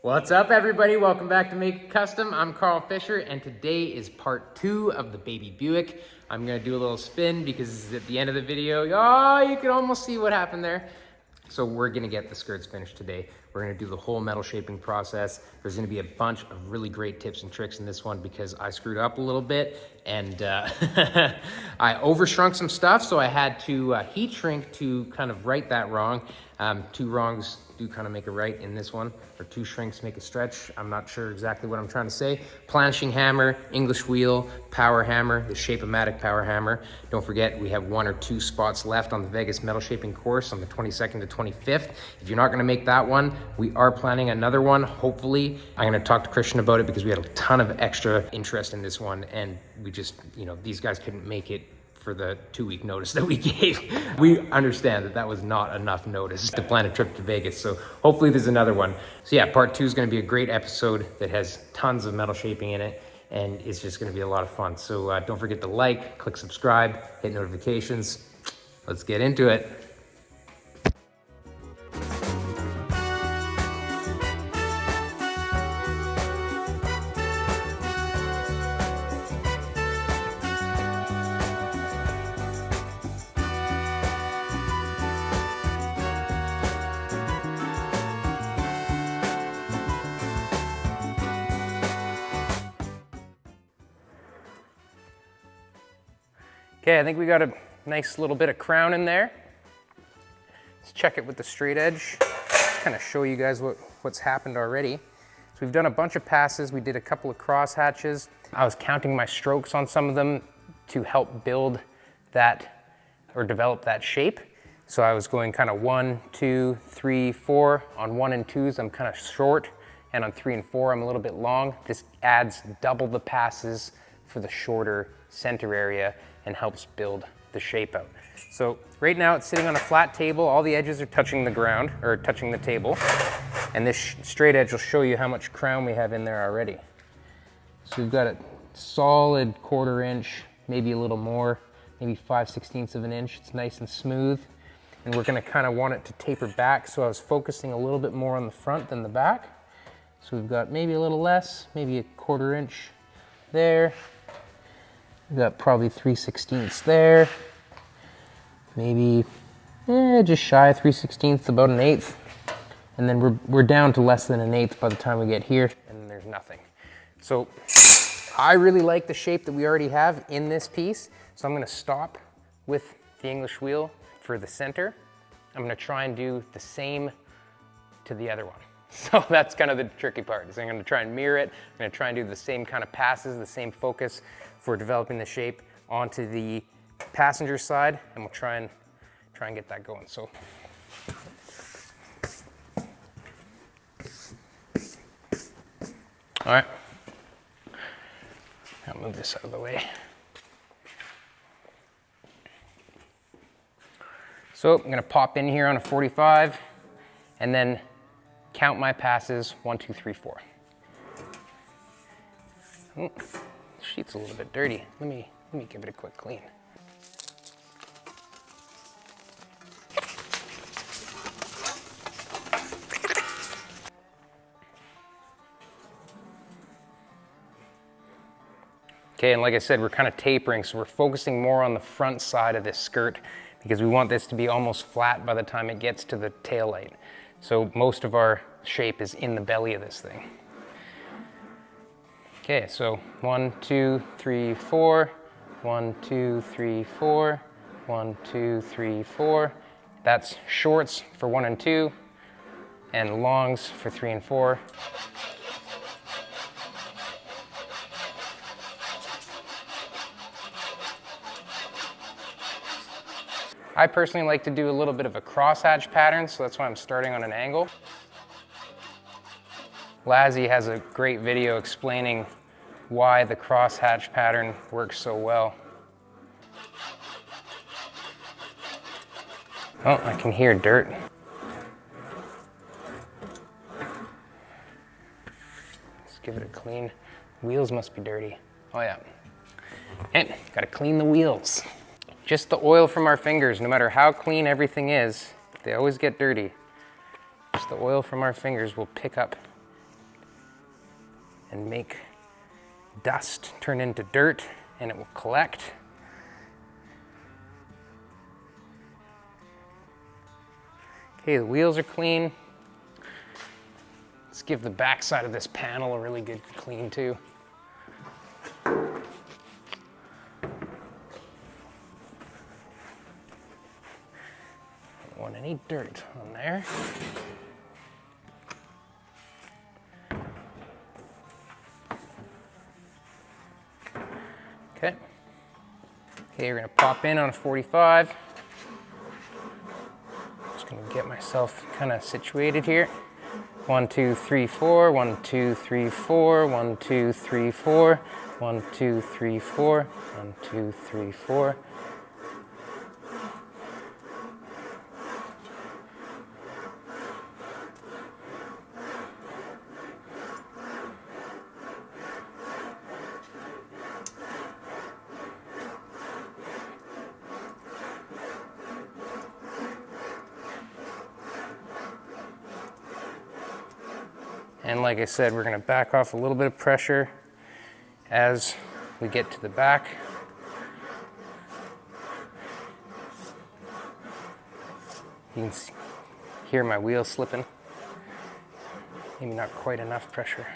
What's up, everybody? Welcome back to Make It Kustom. I'm Cam Fletcher, and today is part 2 of the baby Buick. I'm gonna do a little spin because at the end of the video, oh, you can almost see what happened there. So we're gonna get the skirts finished today. We're gonna do the whole metal shaping process. There's gonna be a bunch of really great tips and tricks in this one because I screwed up a little bit and I overshrunk some stuff, so I had to heat shrink to kind of right that wrong. Two wrongs do kind of make a right in this one, or two shrinks make a stretch. I'm not sure exactly what I'm trying to say. Planishing hammer, English wheel, power hammer, the Shap-o-Matic power hammer. Don't forget, we have 1 or 2 spots left on the Vegas metal shaping course on the 22nd to 25th. If you're not gonna make that one, we are planning another one, hopefully. I'm gonna talk to Christian about it because we had a ton of extra interest in this one, and we just, these guys couldn't make it for the 2-week notice that we gave. We understand that that was not enough notice to plan a trip to Vegas, so hopefully there's another one. So yeah, part 2 is gonna be a great episode that has tons of metal shaping in it, and it's just gonna be a lot of fun. So don't forget to like, click subscribe, hit notifications. Let's get into it. Okay, I think we got a nice little bit of crown in there. Let's check it with the straight edge. Kind of show you guys what's happened already. So we've done a bunch of passes. We did a couple of cross hatches. I was counting my strokes on some of them to help build that or develop that shape. So I was going kind of 1, 2, 3, 4. On 1 and 2s, I'm kind of short, and on 3 and 4, I'm a little bit long. This adds double the passes for the shorter center area and helps build the shape out. So right now it's sitting on a flat table. All the edges are touching the ground, or touching the table. And this straight edge will show you how much crown we have in there already. So we've got a solid 1/4 inch, maybe a little more, maybe 5/16 of an inch. It's nice and smooth. And we're gonna kind of want it to taper back. So I was focusing a little bit more on the front than the back. So we've got maybe a little less, maybe a 1/4 inch there. We've got probably 3/16 there. Maybe just shy of 3/16, about 1/8. And then we're down to less than 1/8 by the time we get here, and there's nothing. So I really like the shape that we already have in this piece. So I'm gonna stop with the English wheel for the center. I'm gonna try and do the same to the other one. So that's kind of the tricky part, is I'm gonna try and mirror it. I'm gonna try and do the same kind of passes, the same focus for developing the shape onto the passenger side, and we'll try and get that going. So all right, I'll move this out of the way. So I'm gonna pop in here on a 45 and then count my passes, 1, 2, 3, 4. Oh, the sheet's a little bit dirty. Let me give it a quick clean. Okay, and like I said, we're kind of tapering, so we're focusing more on the front side of this skirt because we want this to be almost flat by the time it gets to the tail light. So most of our shape is in the belly of this thing. Okay, so 1, 2, 3, 4, 1, 2, 3, 4, 1, 2, 3, 4. That's shorts for 1 and 2, and longs for 3 and 4. I personally like to do a little bit of a crosshatch pattern, so that's why I'm starting on an angle. Lazze has a great video explaining why the crosshatch pattern works so well. Oh, I can hear dirt. Let's give it a clean. Wheels must be dirty. Oh yeah. And gotta clean the wheels. Just the oil from our fingers, no matter how clean everything is, they always get dirty. Just the oil from our fingers will pick up and make dust turn into dirt, and it will collect. Okay, the wheels are clean. Let's give the back side of this panel a really good clean too. Don't want any dirt on there. Okay. Okay, you're gonna pop in on a 45. Just gonna get myself kind of situated here. 1, 2, 3, 4, 1, 2, 3, 4, 1, 2, 3, 4, 1, 2, 3, 4, 1, 2, 3, 4. And like I said, we're going to back off a little bit of pressure as we get to the back. You can hear my wheel slipping. Maybe not quite enough pressure.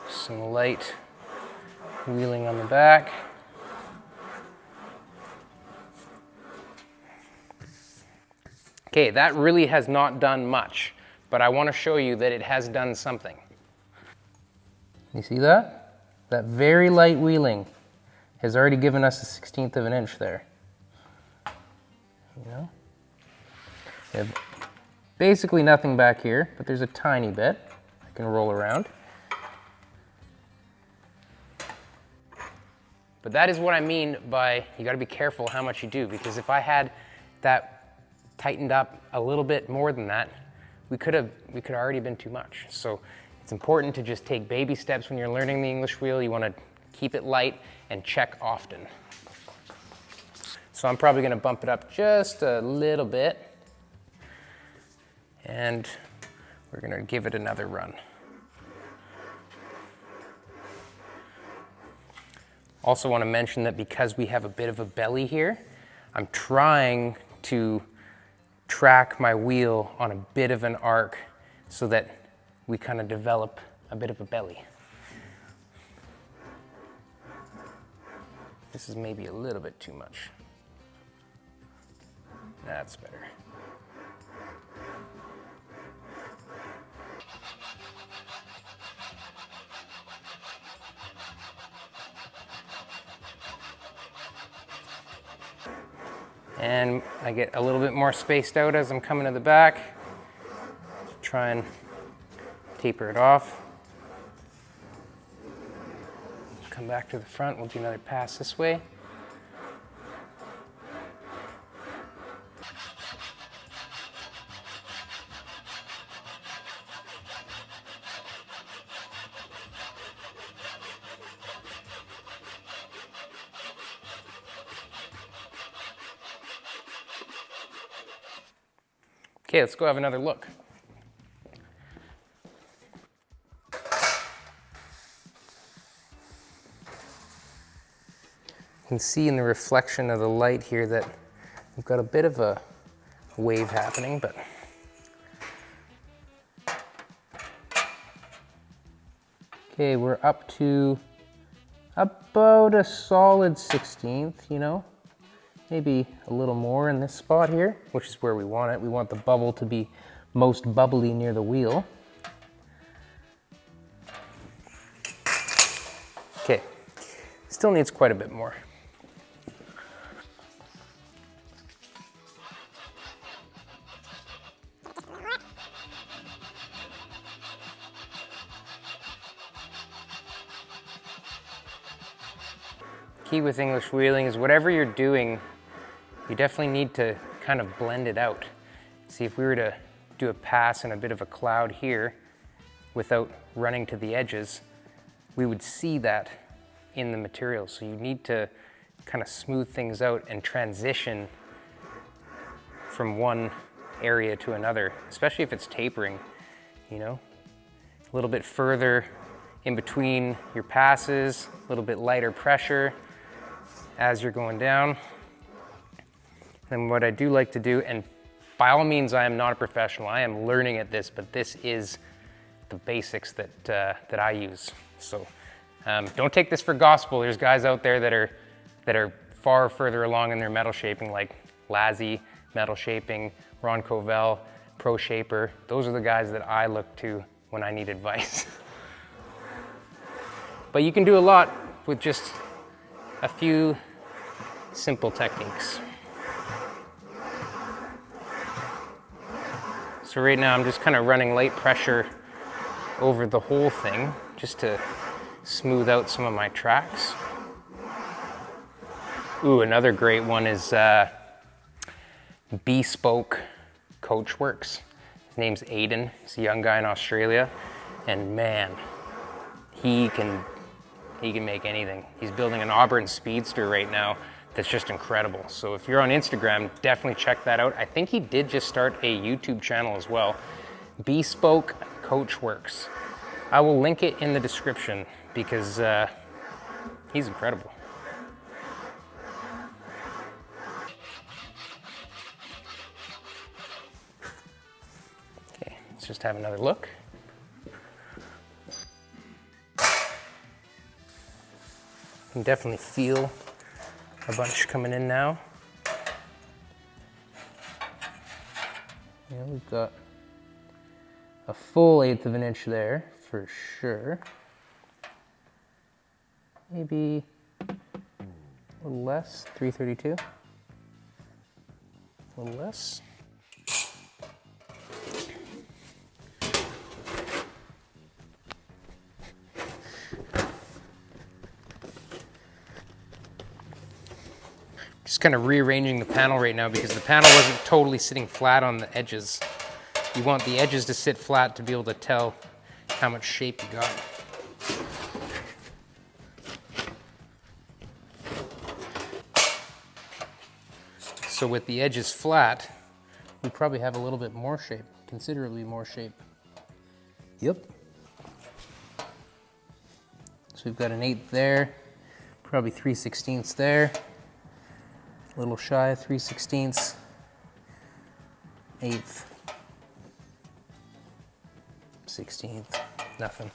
Some light wheeling on the back. Okay, that really has not done much, but I want to show you that it has done something. You see that? That very light wheeling has already given us a 1/16 of an inch there. You know? We have basically nothing back here, but there's a tiny bit I can roll around. But that is what I mean by you got to be careful how much you do, because if I had that tightened up a little bit more than that, we could have already been too much. So it's important to just take baby steps when you're learning the English wheel. You want to keep it light and check often. So I'm probably going to bump it up just a little bit, and we're going to give it another run. Also want to mention that because we have a bit of a belly here, I'm trying to track my wheel on a bit of an arc so that we kind of develop a bit of a belly. This is maybe a little bit too much. That's better. And I get a little bit more spaced out as I'm coming to the back. Try and taper it off. Come back to the front, we'll do another pass this way. Okay, let's go have another look. You can see in the reflection of the light here that we've got a bit of a wave happening, but okay, we're up to about a solid 1/16, you know. Maybe a little more in this spot here, which is where we want it. We want the bubble to be most bubbly near the wheel. Okay, still needs quite a bit more. Key with English wheeling is whatever you're doing, you definitely need to kind of blend it out. See, if we were to do a pass and a bit of a cloud here without running to the edges, we would see that in the material. So you need to kind of smooth things out and transition from one area to another, especially if it's tapering, you know, a little bit further in between your passes, a little bit lighter pressure as you're going down. And what I do like to do, and by all means, I am not a professional, I am learning at this, but this is the basics that I use. So don't take this for gospel. There's guys out there that are far further along in their metal shaping, like Lazze, metal shaping, Ron Covell, Pro Shaper. Those are the guys that I look to when I need advice. But you can do a lot with just a few simple techniques. So right now I'm just kind of running light pressure over the whole thing just to smooth out some of my tracks. Ooh, another great one is Bespoke Coachworks. His name's Aiden. He's a young guy in Australia, and man, he can make anything. He's building an Auburn Speedster right now that's just incredible. So if you're on Instagram, definitely check that out. I think he did just start a YouTube channel as well. Bespoke Coachworks. I will link it in the description because he's incredible. Okay, let's just have another look. You can definitely feel a bunch coming in now. Yeah, we've got a full 1/8 of an inch there for sure. Maybe a little less, 332. A little less. Just kind of rearranging the panel right now because the panel wasn't totally sitting flat on the edges. You want the edges to sit flat to be able to tell how much shape you got. So with the edges flat, we probably have a little bit more shape, considerably more shape. Yep. So we've got an 1/8 there, probably 3/16 there. A little shy of 3/16, 1/8, 16th, nothing.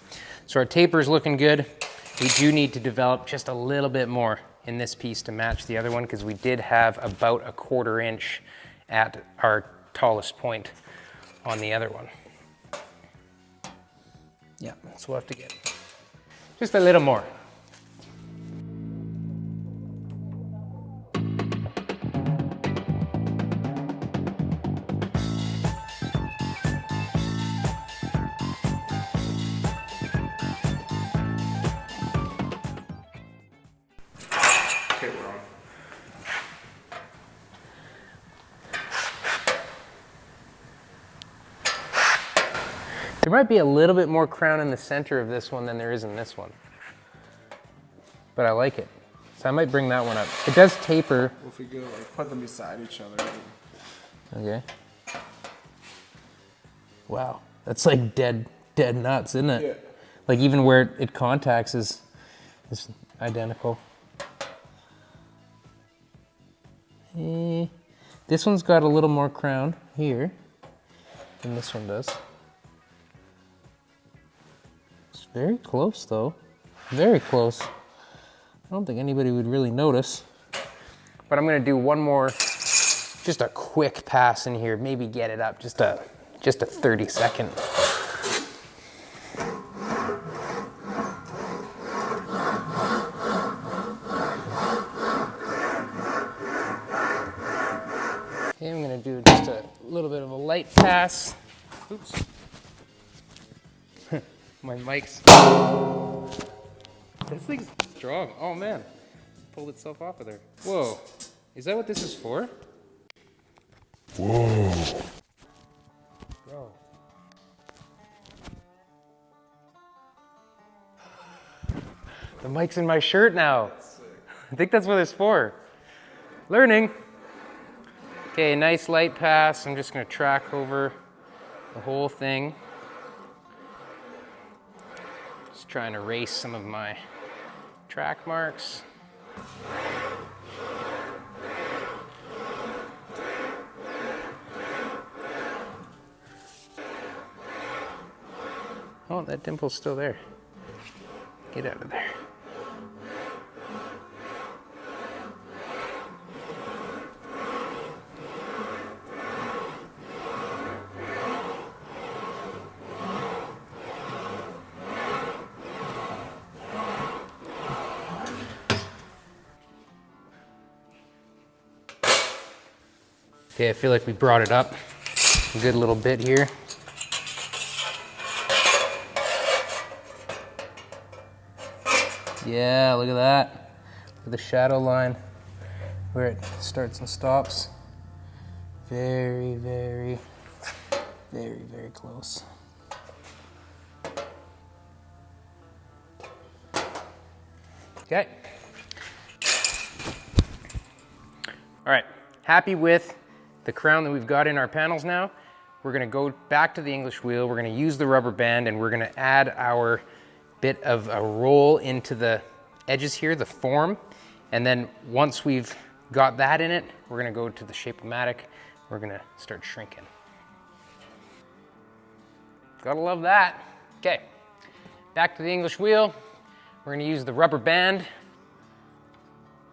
So our taper is looking good. We do need to develop just a little bit more in this piece to match the other one because we did have about a 1/4 inch at our tallest point on the other one. Yeah, so we'll have to get just a little more. There might be a little bit more crown in the center of this one than there is in this one, but I like it. So I might bring that one up. It does taper. Well, if we go like put them beside each other. Okay. Wow, that's like dead nuts, isn't it? Yeah. Like even where it contacts is identical. This one's got a little more crown here than this one does. It's very close though, very close. I don't think anybody would really notice. But I'm gonna do one more, just a quick pass in here, maybe get it up, just a 30-second. Okay, I'm gonna do just a little bit of a light pass. Oops. My mic's, this thing's strong. Oh man, pulled itself off of there. Whoa, is that what this is for? Whoa. Bro. The mic's in my shirt now. I think that's what it's for. Learning. Okay, nice light pass. I'm just gonna track over the whole thing. Just trying to erase some of my track marks. Oh, that dimple's still there. Get out of there. Okay, I feel like we brought it up a good little bit here. Yeah, look at that. Look at the shadow line where it starts and stops. Very, very, very, very close. Okay. All right, happy with the crown that we've got in our panels now. We're gonna go back to the English wheel. We're gonna use the rubber band and we're gonna add our bit of a roll into the edges here, the form. And then once we've got that in it, we're gonna go to the shape-o-matic. We're gonna start shrinking. Gotta love that. Okay, back to the English wheel. We're gonna use the rubber band.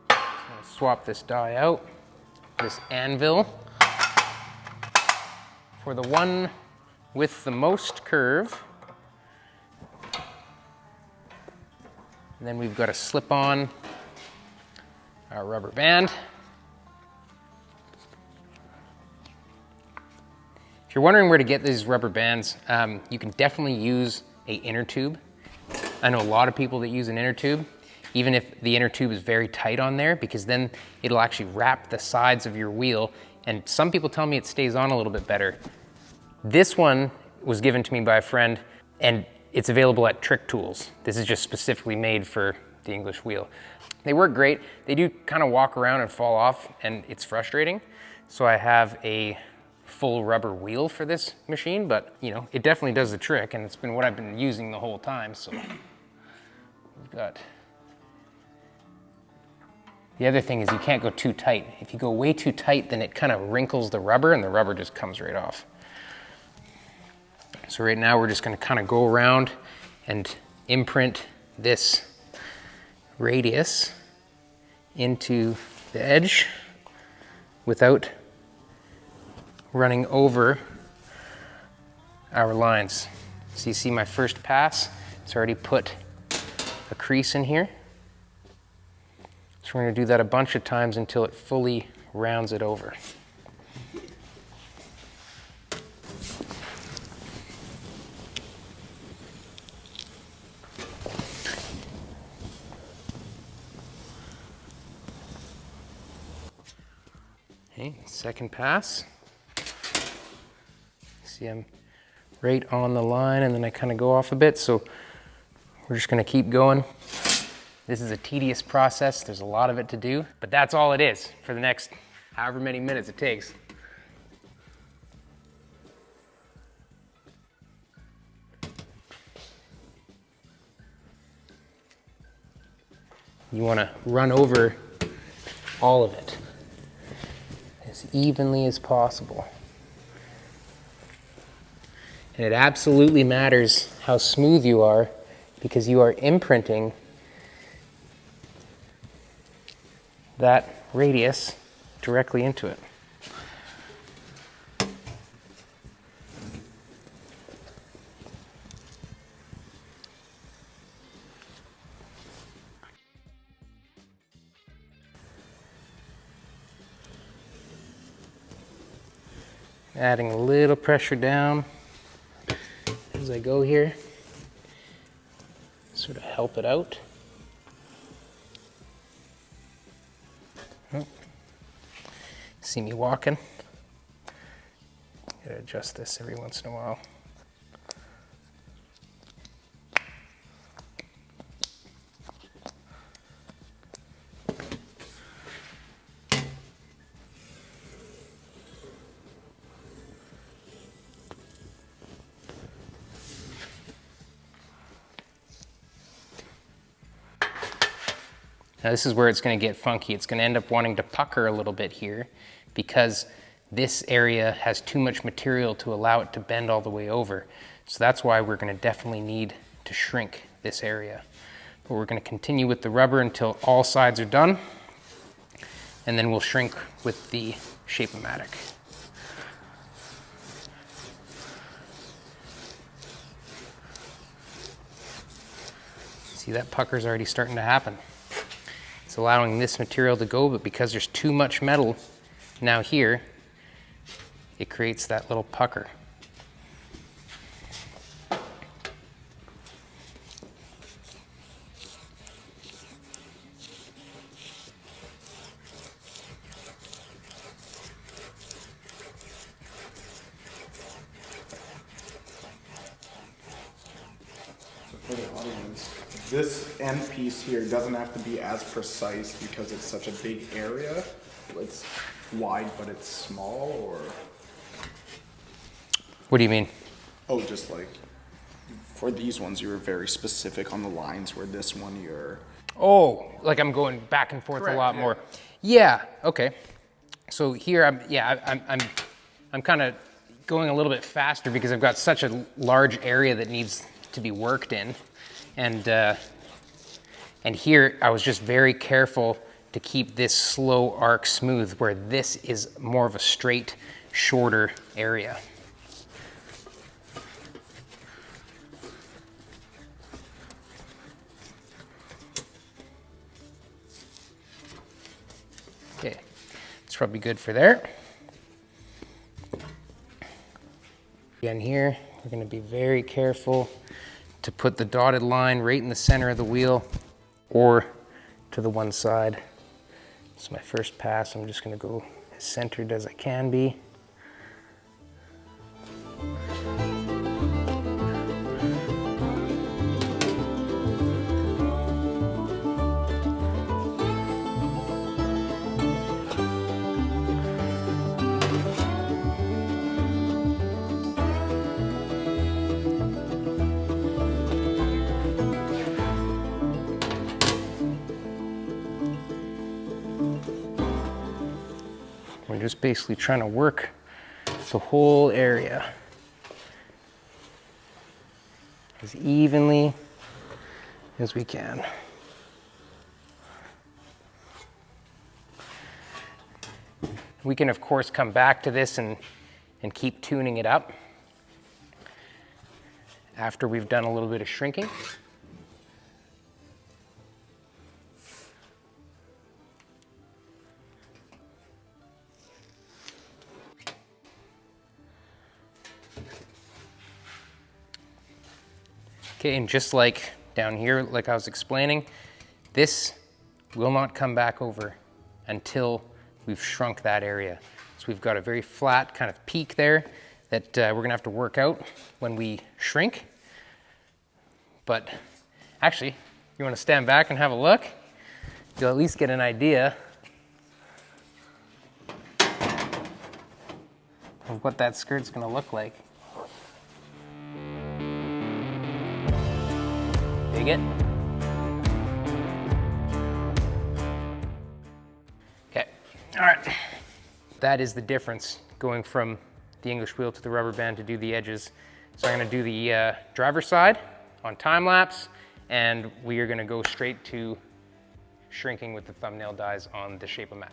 I'm gonna swap this die out, this anvil. For the one with the most curve. And then we've got to slip on our rubber band. If you're wondering where to get these rubber bands, you can definitely use an inner tube. I know a lot of people that use an inner tube, even if the inner tube is very tight on there, because then it'll actually wrap the sides of your wheel. And some people tell me it stays on a little bit better. This one was given to me by a friend, and it's available at Trick Tools. This is just specifically made for the English wheel. They work great. They do kind of walk around and fall off, and it's frustrating. So I have a full rubber wheel for this machine, but you know, it definitely does the trick, and it's been what I've been using the whole time. So we've got. The other thing is you can't go too tight. If you go way too tight, then it kind of wrinkles the rubber and the rubber just comes right off. So right now we're just going to kind of go around and imprint this radius into the edge without running over our lines. So you see my first pass, it's already put a crease in here. So we're going to do that a bunch of times until it fully rounds it over. Okay, second pass. See, I'm right on the line and then I kind of go off a bit, so we're just going to keep going. This is a tedious process. There's a lot of it to do, but that's all it is for the next however many minutes it takes. You want to run over all of it as evenly as possible. And it absolutely matters how smooth you are, because you are imprinting that radius directly into it. Adding a little pressure down as I go here, sort of help it out. See me walking? Gotta adjust this every once in a while. Now this is where it's gonna get funky. It's gonna end up wanting to pucker a little bit here because this area has too much material to allow it to bend all the way over. So that's why we're gonna definitely need to shrink this area. But we're gonna continue with the rubber until all sides are done, and then we'll shrink with the Shape-o-Matic. See, that pucker's already starting to happen. It's allowing this material to go, but because there's too much metal now here, it creates that little pucker. For the audience, this end piece here doesn't have to be as precise because it's such a big area. It's wide, but it's small, or? What do you mean? Oh, just like, for these ones, you were very specific on the lines, where this one you're... Oh, like I'm going back and forth Correct, a lot yeah. more. Yeah, okay. So here I'm kind of going a little bit faster because I've got such a large area that needs to be worked in. And here I was just very careful to keep this slow arc smooth, where this is more of a straight, shorter area. Okay, it's probably good for there. Again here, we're gonna be very careful to put the dotted line right in the center of the wheel or to the one side. This is my first pass. I'm just gonna go as centered as I can be. We're just basically trying to work the whole area as evenly as we can. We can, of course, come back to this and keep tuning it up after we've done a little bit of shrinking. Okay, and just like down here, like I was explaining, this will not come back over until we've shrunk that area. So we've got a very flat kind of peak there that we're gonna have to work out when we shrink. But actually, you wanna stand back and have a look? You'll at least get an idea of what that skirt's gonna look like. Dig it? Okay, all right. That is the difference going from the English wheel to the rubber band to do the edges. So I'm gonna do the driver's side on time lapse, and we are gonna go straight to shrinking with the thumbnail dies on the Shape-o-Matic.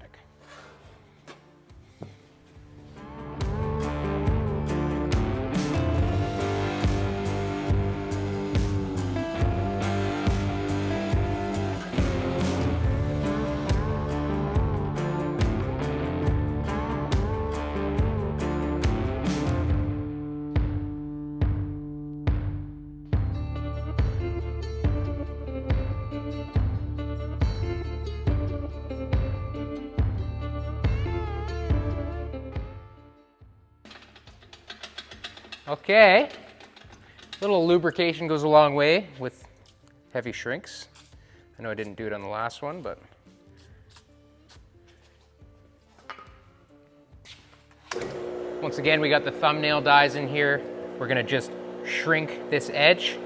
Okay, a little lubrication goes a long way with heavy shrinks. I know I didn't do it on the last one, but once again, we got the thumbnail dies in here. We're gonna just shrink this edge.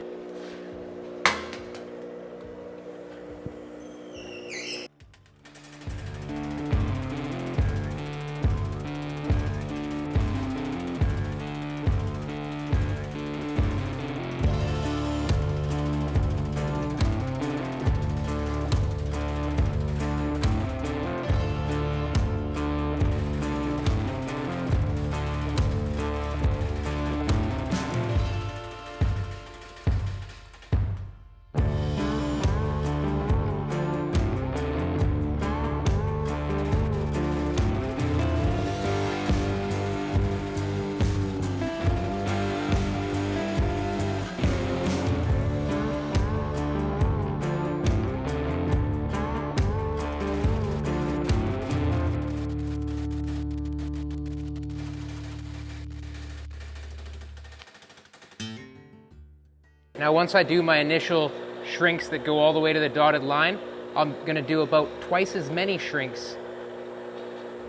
Now once I do my initial shrinks that go all the way to the dotted line, I'm gonna do about twice as many shrinks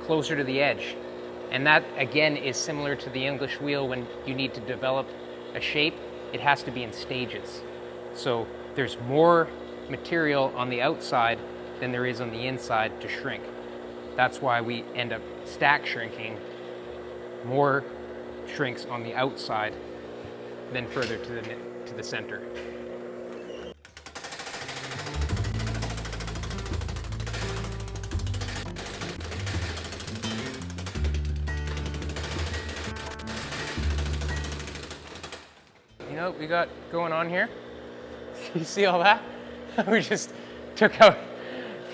closer to the edge. And that again is similar to the English wheel. When you need to develop a shape, it has to be in stages. So there's more material on the outside than there is on the inside to shrink. That's why we end up stack shrinking more shrinks on the outside than further to the center. You know what we got going on here? You see all that? We just took out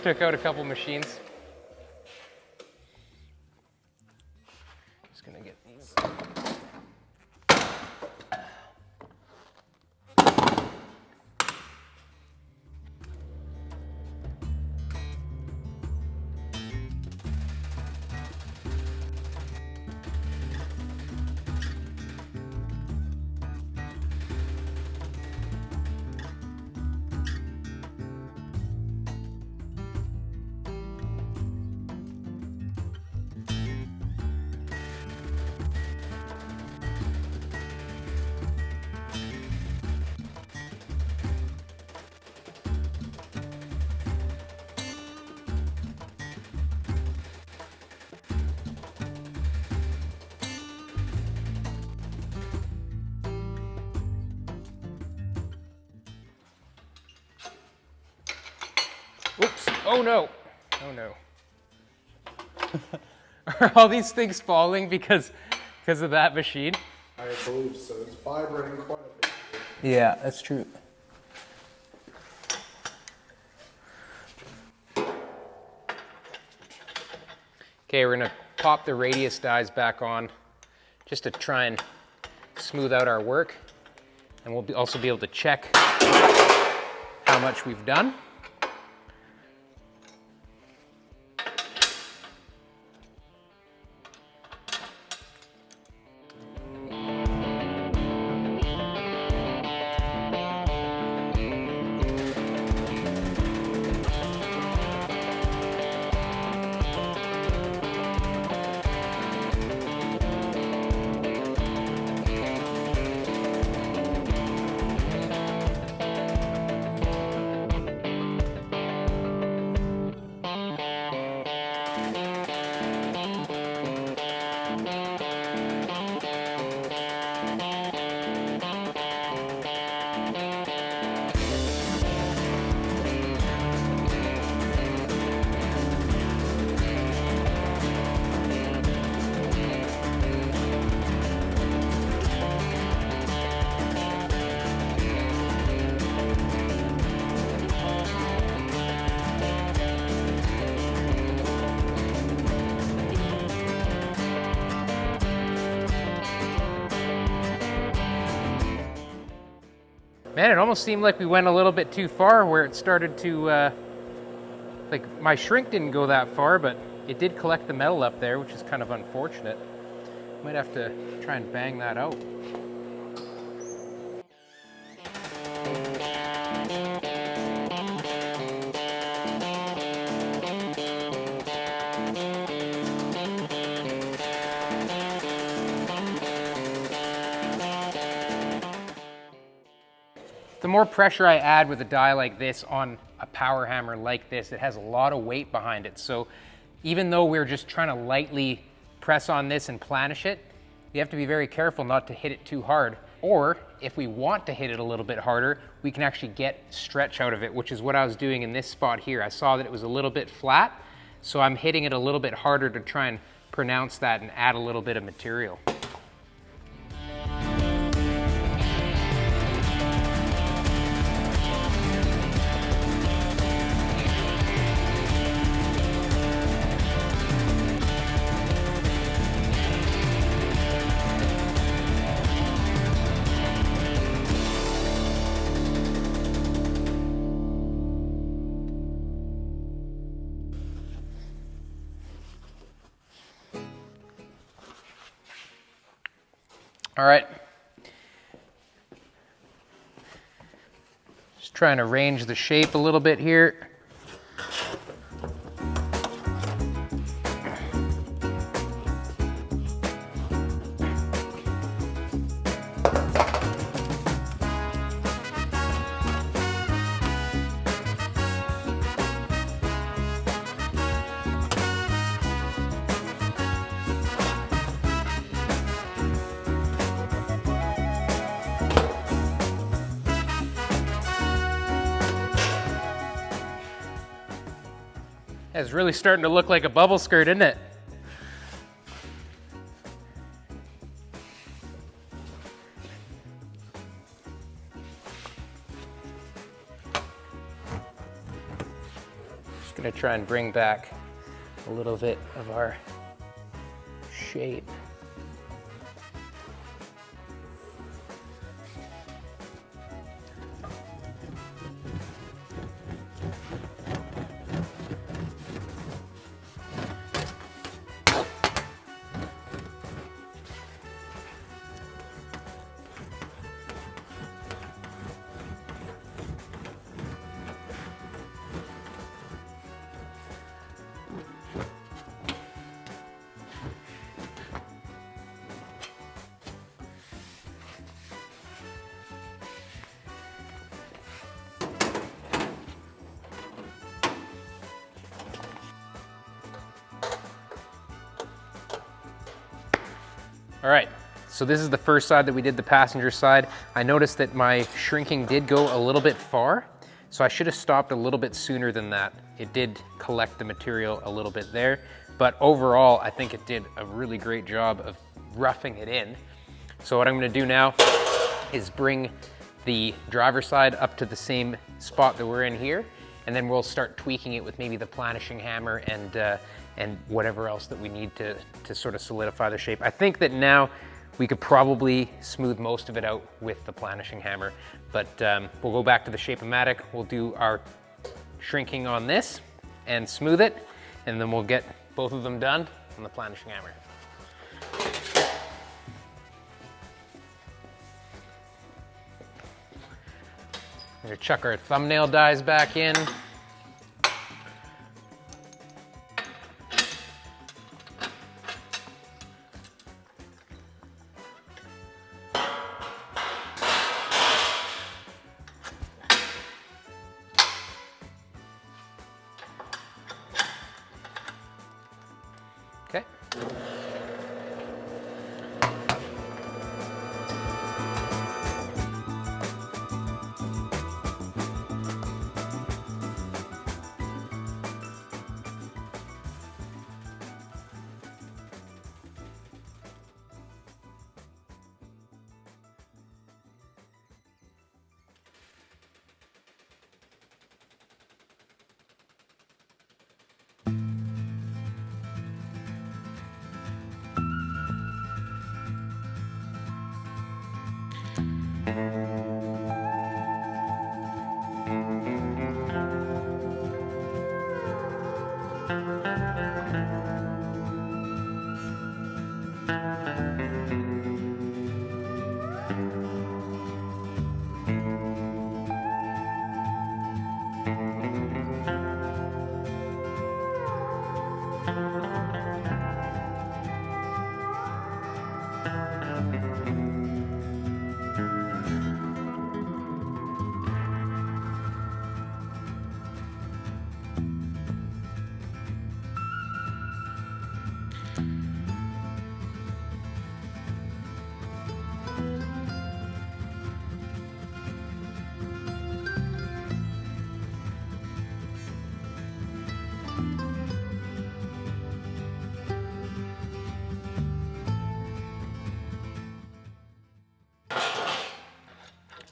a couple machines. Just gonna get these. Oops, oh no, oh no. Are all these things falling because of that machine? I believe so. It's vibrating quite a bit. Yeah, that's true. Okay, we're gonna pop the radius dies back on just to try and smooth out our work. And we'll also be able to check how much we've done. Man, it almost seemed like we went a little bit too far where it started to, like my shrink didn't go that far, but it did collect the metal up there, which is kind of unfortunate. Might have to try and bang that out. The more pressure I add with a die like this on a power hammer like this, it has a lot of weight behind it. So even though we're just trying to lightly press on this and planish it, you have to be very careful not to hit it too hard. Or if we want to hit it a little bit harder, we can actually get stretch out of it, which is what I was doing in this spot here. I saw that it was a little bit flat, so I'm hitting it a little bit harder to try and pronounce that and add a little bit of material. All right. trying to arrange the shape a little bit here. It's really starting to look like a bubble skirt, isn't it? Just gonna try and bring back a little bit of our shape. All right, so this is the first side that we did, the passenger side. I noticed that my shrinking did go a little bit far, so I should have stopped a little bit sooner than that. It did collect the material a little bit there, but overall, I think it did a really great job of roughing it in. So what I'm gonna do now is bring the driver's side up to the same spot that we're in here, and then we'll start tweaking it with maybe the planishing hammer and whatever else that we need to sort of solidify the shape. I think that now we could probably smooth most of it out with the planishing hammer, but we'll go back to the Shape-o-Matic, we'll do our shrinking on this and smooth it, and then we'll get both of them done on the planishing hammer. We're gonna chuck our thumbnail dies back in. Okay.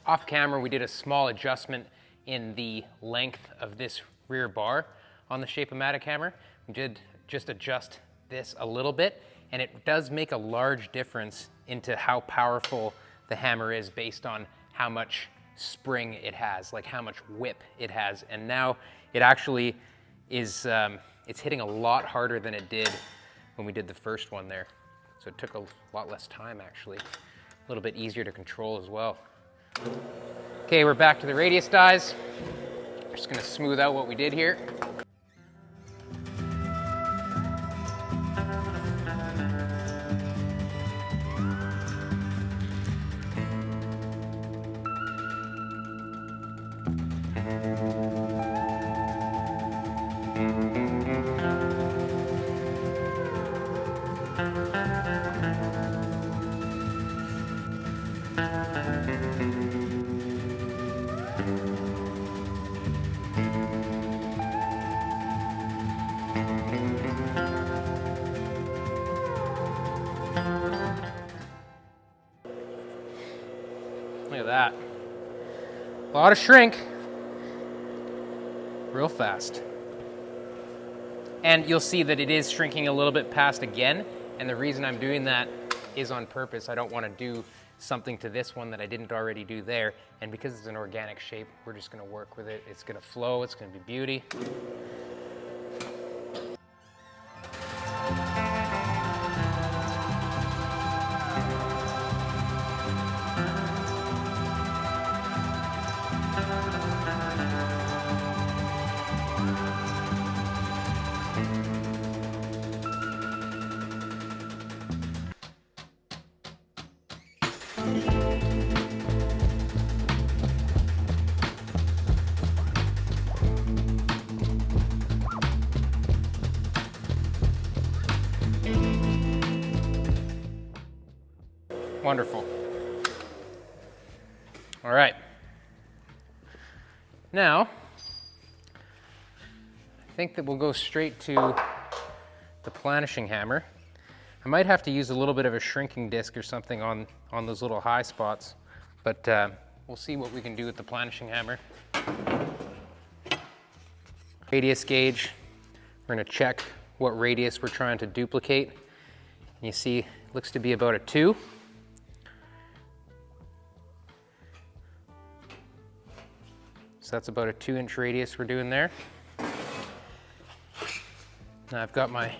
Off camera, we did a small adjustment in the length of this rear bar on the Shape-o-Matic hammer. We did just adjust this a little bit, and it does make a large difference into how powerful the hammer is based on how much spring it has, like how much whip it has. And now it actually is, it's hitting a lot harder than it did when we did the first one there. So it took a lot less time actually. A little bit easier to control as well. Okay, we're back to the radius dies. We're just gonna smooth out what we did here. Look at that. A lot of shrink, real fast. And you'll see that it is shrinking a little bit past again, and the reason I'm doing that is on purpose. I don't want to do something to this one that I didn't already do there, and because it's an organic shape, we're just going to work with it. It's going to flow, it's going to be beauty. Wonderful. All right. Now, I think that we'll go straight to the planishing hammer. I might have to use a little bit of a shrinking disc or something on those little high spots, but we'll see what we can do with the planishing hammer. Radius gauge. We're going to check what radius we're trying to duplicate. And you see, it looks to be about a 2. So that's about a 2-inch radius we're doing there. Now I've got my,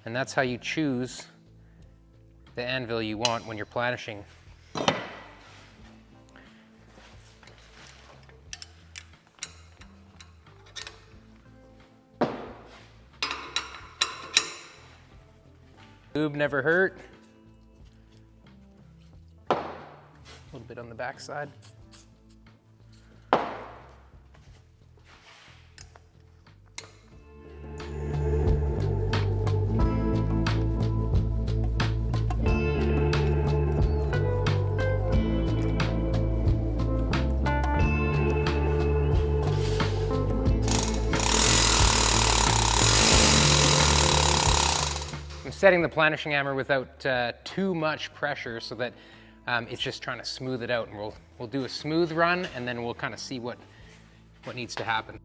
and that's how you choose the anvil you want when you're planishing. Lube never hurt. A little bit on the back side. I'm setting the planishing hammer without too much pressure so that it's just trying to smooth it out, and we'll do a smooth run, and then we'll kind of see what needs to happen.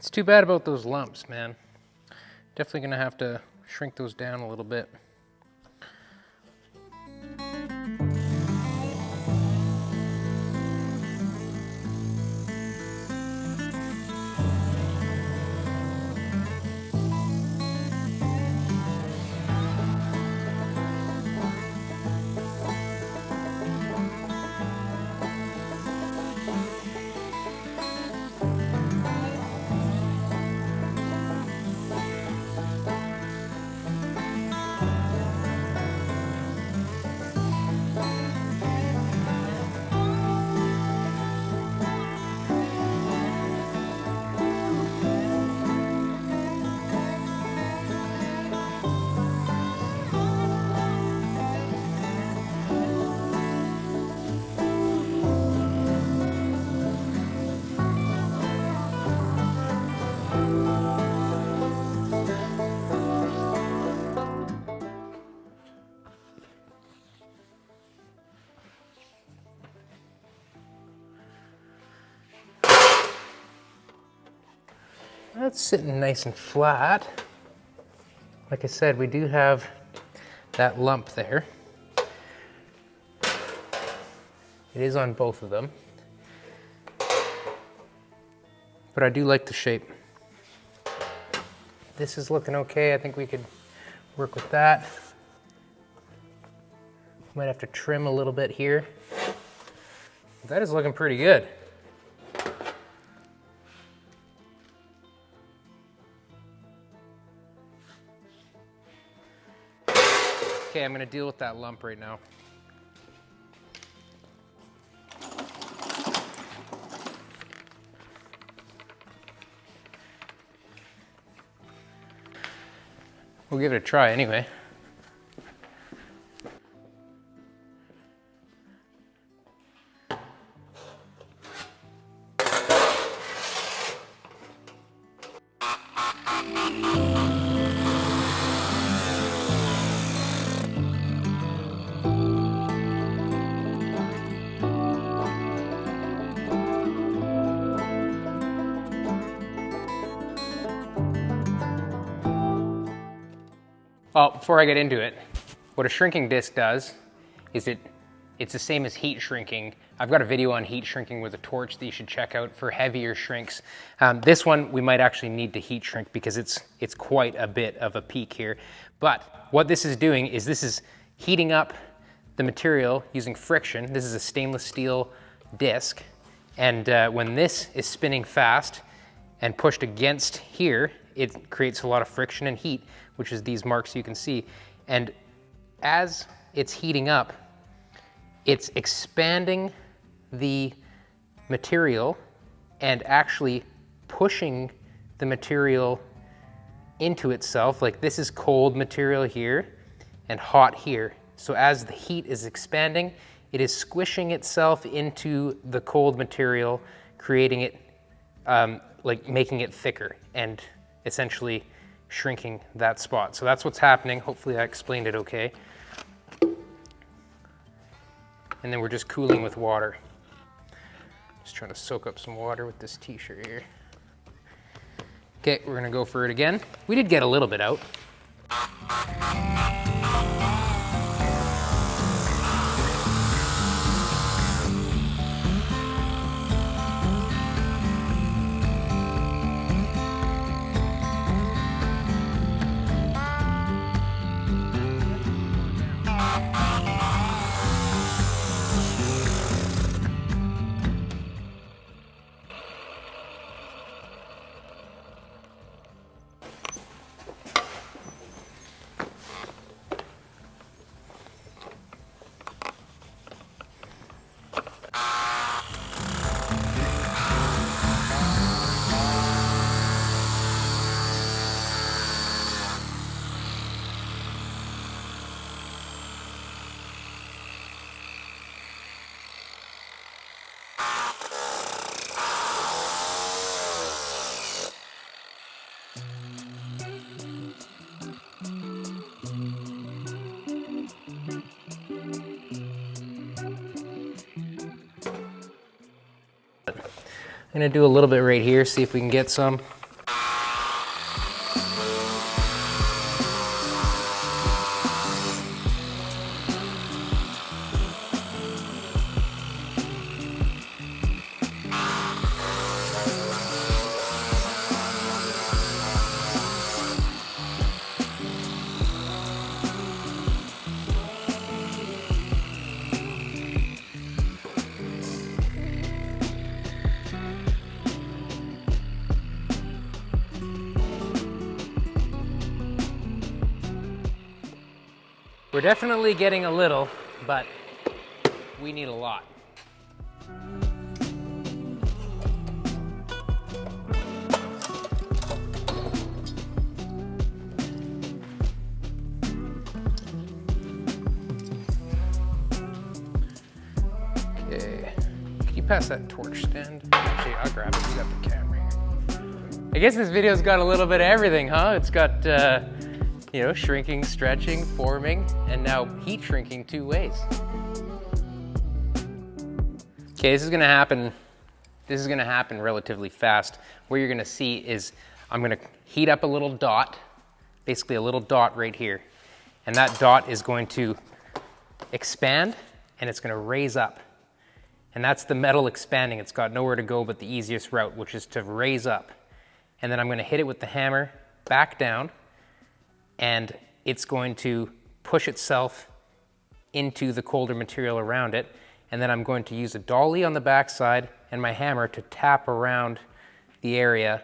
It's too bad about those lumps, man. Definitely gonna have to shrink those down a little bit. That's sitting nice and flat. Like I said, we do have that lump there. It is on both of them. But I do like the shape. This is looking okay. I think we could work with that. Might have to trim a little bit here. That is looking pretty good. Okay, I'm gonna deal with that lump right now. We'll give it a try anyway. Well, before I get into it, what a shrinking disc does is it's the same as heat shrinking. I've got a video on heat shrinking with a torch that you should check out for heavier shrinks. This one we might actually need to heat shrink because it's quite a bit of a peak here. But what this is doing is this is heating up the material using friction. This is a stainless steel disc. And when this is spinning fast and pushed against here, it creates a lot of friction and heat, which is these marks you can see. And as it's heating up, it's expanding the material and actually pushing the material into itself. Like this is cold material here and hot here. So as the heat is expanding, it is squishing itself into the cold material, creating it, like making it thicker and essentially shrinking that spot. So that's what's happening. Hopefully I explained it okay. And then we're just cooling with water. Just trying to soak up some water with this t-shirt here. Okay, we're gonna go for it again. We did get a little bit out. I'm gonna do a little bit right here, see if we can get some. We're definitely getting a little, but we need a lot. Okay, can you pass that torch stand? Actually, I'll grab it, you got the camera here. I guess this video's got a little bit of everything, huh? It's got, you know, shrinking, stretching, forming, and now heat shrinking 2 ways. Okay, this is gonna happen relatively fast. What you're gonna see is I'm gonna heat up a little dot, basically a little dot right here. And that dot is going to expand and it's gonna raise up. And that's the metal expanding. It's got nowhere to go but the easiest route, which is to raise up. And then I'm gonna hit it with the hammer back down, and it's going to push itself into the colder material around it. And then I'm going to use a dolly on the backside and my hammer to tap around the area,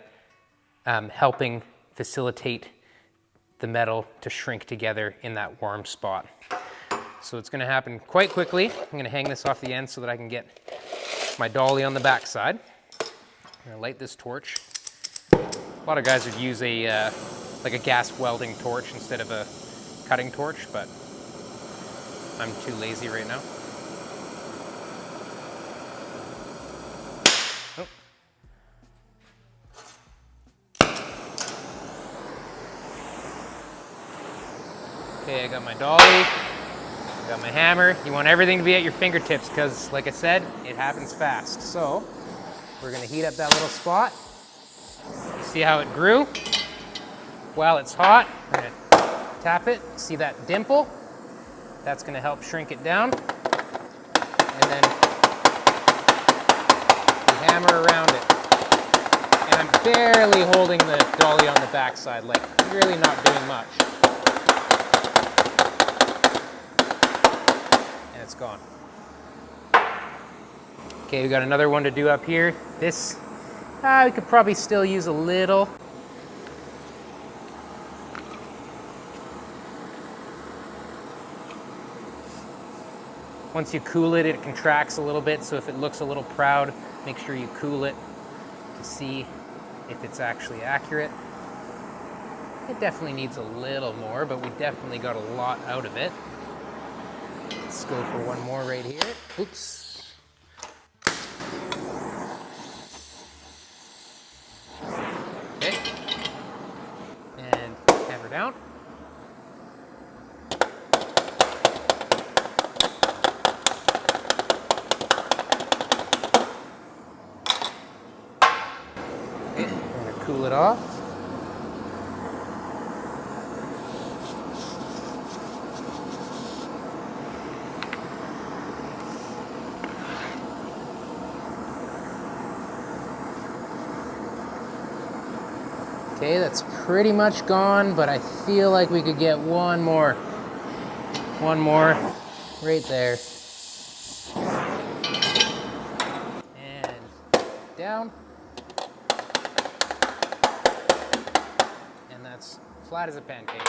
helping facilitate the metal to shrink together in that warm spot. So it's gonna happen quite quickly. I'm gonna hang this off the end so that I can get my dolly on the backside. I'm gonna light this torch. A lot of guys would use a like a gas welding torch instead of a cutting torch, but I'm too lazy right now. Oh. Okay, I got my dolly, got my hammer. You want everything to be at your fingertips because, like I said, it happens fast. So we're gonna heat up that little spot. You see how it grew? While it's hot, we're gonna tap it. See that dimple? That's gonna help shrink it down. And then we hammer around it. And I'm barely holding the dolly on the backside, like really not doing much. And it's gone. Okay, we got another one to do up here. This, we could probably still use a little. Once you cool it, it contracts a little bit, so if it looks a little proud, make sure you cool it to see if it's actually accurate. It definitely needs a little more, but we definitely got a lot out of it. Let's go for one more right here. Oops. Okay. And hammer down. Cool it off. Okay, that's pretty much gone, but I feel like we could get one more right there. And down. That's flat as a pancake.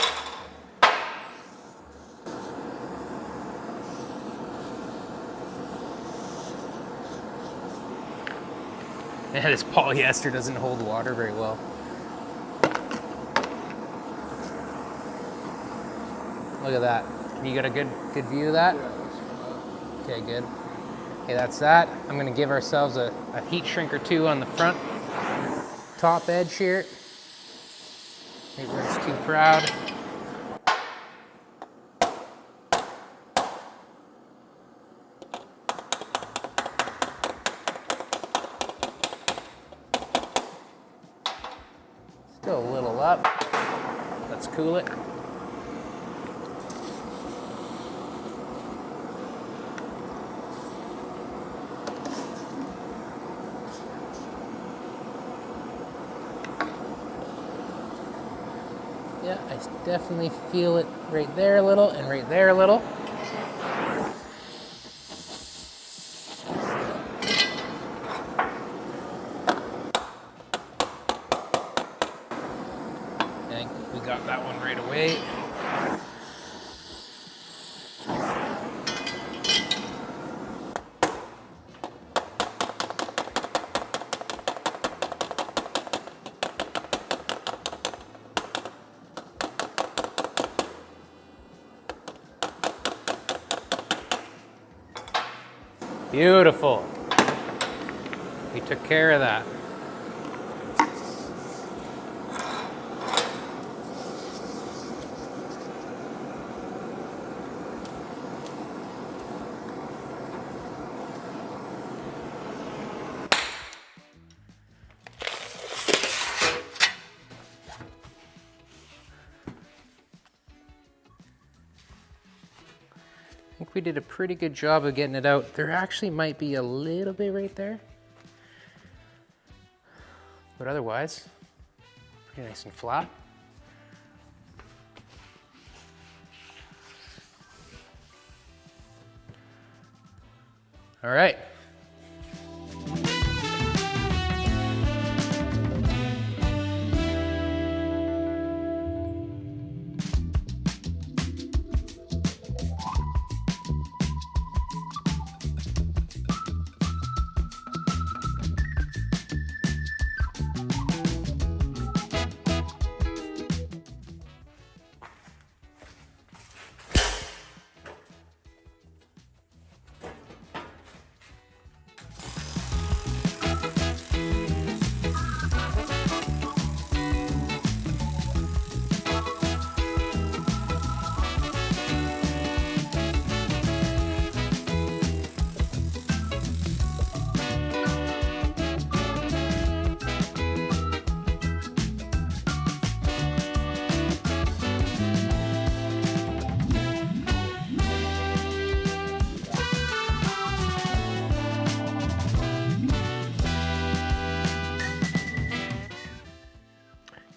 And this polyester doesn't hold water very well. Look at that. You got a good view of that? Okay, good. Okay, that's that. I'm gonna give ourselves a heat shrink or two on the front top edge here. Right where it's too proud. Still a little up. Let's cool it. Yeah, I definitely feel it right there a little and right there a little. I think we got that one right away. Beautiful. We took care of that. I think we did a pretty good job of getting it out. There actually might be a little bit right there, but otherwise, pretty nice and flat. All right.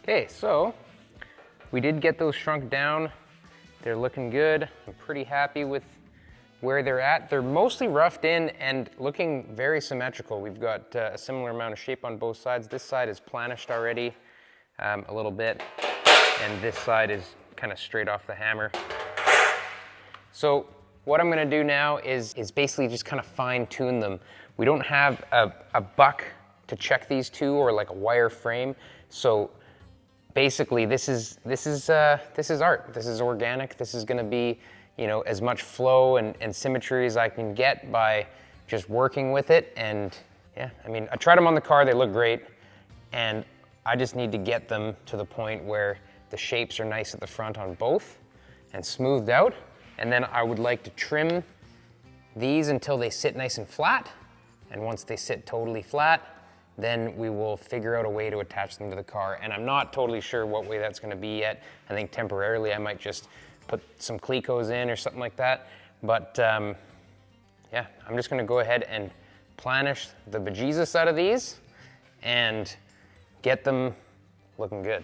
Okay, so we did get those shrunk down. They're looking good. I'm pretty happy with where they're at. They're mostly roughed in and looking very symmetrical. We've got a similar amount of shape on both sides. This side is planished already a little bit, and this side is kind of straight off the hammer. So what I'm gonna do now is basically just kind of fine tune them. We don't have a buck to check these two or like a wire frame. So basically this is art. This is organic. This is gonna be, you know, as much flow and symmetry as I can get by just working with it. And yeah, I mean, I tried them on the car, they look great. And I just need to get them to the point where the shapes are nice at the front on both and smoothed out. And then I would like to trim these until they sit nice and flat. And once they sit totally flat, then we will figure out a way to attach them to the car. And I'm not totally sure what way that's gonna be yet. I think temporarily I might just put some Clecos in or something like that. But yeah, I'm just gonna go ahead and planish the bejesus out of these and get them looking good.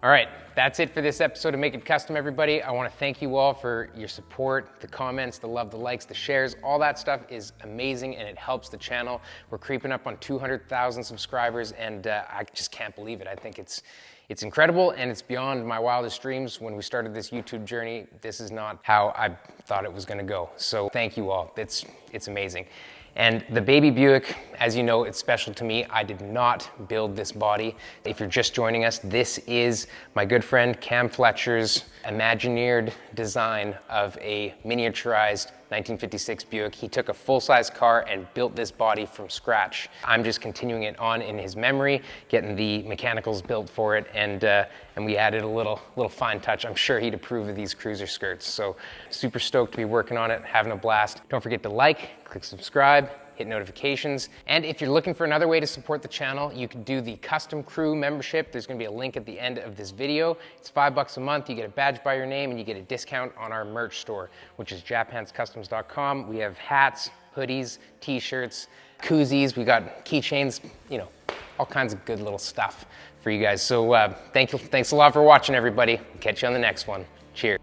All right, that's it for this episode of Make It Kustom, everybody. I want to thank you all for your support, the comments, the love, the likes, the shares. All that stuff is amazing and it helps the channel. We're creeping up on 200,000 subscribers and I just can't believe it. I think it's incredible and it's beyond my wildest dreams. When we started this YouTube journey, this is not how I thought it was going to go. So thank you all. It's amazing. And the baby Buick, as you know, it's special to me. I did not build this body. If you're just joining us, this is my good friend Cam Fletcher's Imagineered design of a miniaturized 1956 Buick. He took a full-size car and built this body from scratch. I'm just continuing it on in his memory, getting the mechanicals built for it, and we added a little fine touch. I'm sure he'd approve of these cruiser skirts. So super stoked to be working on it, having a blast. Don't forget to like, click subscribe, hit notifications. And if you're looking for another way to support the channel, you can do the Custom Crew membership. There's gonna be a link at the end of this video. It's $5 a month. You get a badge by your name and you get a discount on our merch store, which is japhandskustoms.com. We have hats, hoodies, t-shirts, koozies. We got keychains, you know, all kinds of good little stuff for you guys. So thanks a lot for watching, everybody. Catch you on the next one. Cheers.